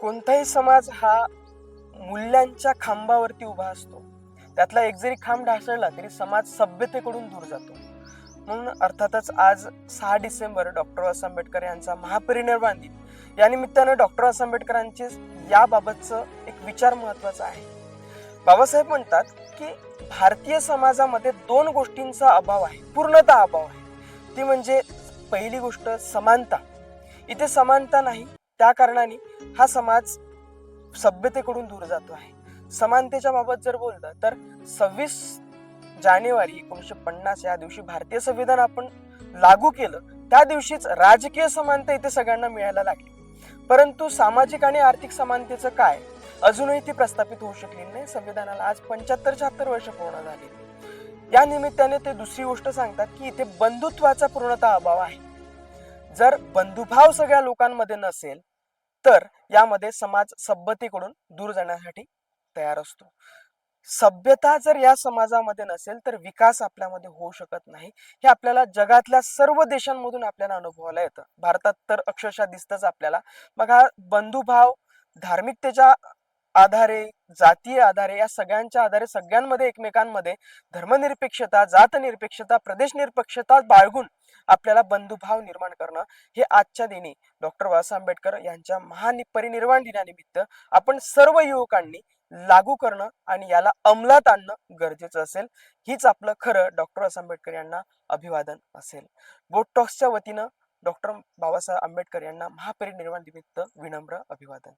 कोणताही समाज हा मूल्यांच्या खांबावरती उभा असतो. त्यातला एक जरी खांब ढासळला तरी समाज सभ्यतेकडून दूर जातो. म्हणून अर्थातच आज 6 डिसेंबर डॉक्टर बाबासाहेब आंबेडकर यांचा महापरिनिर्वाण दिन. या निमित्तानं डॉक्टर बाबासाहेब आंबेडकरांचे याबाबतचं एक विचार महत्वाचा आहे. बाबासाहेब म्हणतात की भारतीय समाजामध्ये 2 गोष्टींचा अभाव आहे, पूर्णतः अभाव आहे. ती म्हणजे पहिली गोष्ट समानता. इथे समानता नाही, त्या कारणाने हा समाज सभ्यतेकडून दूर जातो आहे. समानतेच्या बाबत जर बोललं तर 26 जानेवारी 1950 या दिवशी भारतीय संविधान आपण लागू केलं. त्या दिवशीच राजकीय समानता इथे सगळ्यांना मिळायला लागली. परंतु सामाजिक आणि आर्थिक समानतेचं काय, अजूनही ती प्रस्थापित होऊ शकली नाही. संविधानाला आज 75-76 वर्ष पूर्ण झाली. या निमित्ताने ते दुसरी गोष्ट सांगतात की इथे बंधुत्वाचा पूर्णतः अभाव आहे. जर बंधुभाव सगळ्या लोकांमध्ये नसेल तर यामध्ये समाज सभ्यतेकडून दूर जाण्यासाठी तयार असतो. सभ्यता जर या समाजामध्ये नसेल तर विकास आपल्यामध्ये होऊ शकत नाही. हे आपल्याला जगातल्या सर्व देशांमधून आपल्याला अनुभवायला येतं. भारतात तर अक्षरशः दिसतच आपल्याला. मग हा बंधुभाव धार्मिकतेच्या आधारे, जातीय आधारे, या सगळ्यांच्या आधारे सगळ्यांमध्ये एकमेकांमध्ये धर्मनिरपेक्षता, जातनिरपेक्षता, प्रदेशनिरपेक्षता बाळगून आपल्याला बंधुभाव निर्माण करणं हे आजच्या दिनी डॉक्टर बाबासाहेब आंबेडकर यांच्या महापरिनिर्वाण दिनानिमित्त आपण सर्व युवकांनी लागू करणं आणि याला अंमलात आणणं गरजेचं असेल. हीच आपलं खरं डॉक्टर बाबासाहेब आंबेडकर यांना अभिवादन असेल. बोट टॉक्सच्या वतीनं डॉक्टर बाबासाहेब आंबेडकर यांना महापरिनिर्वाण निमित्त विनम्र अभिवादन.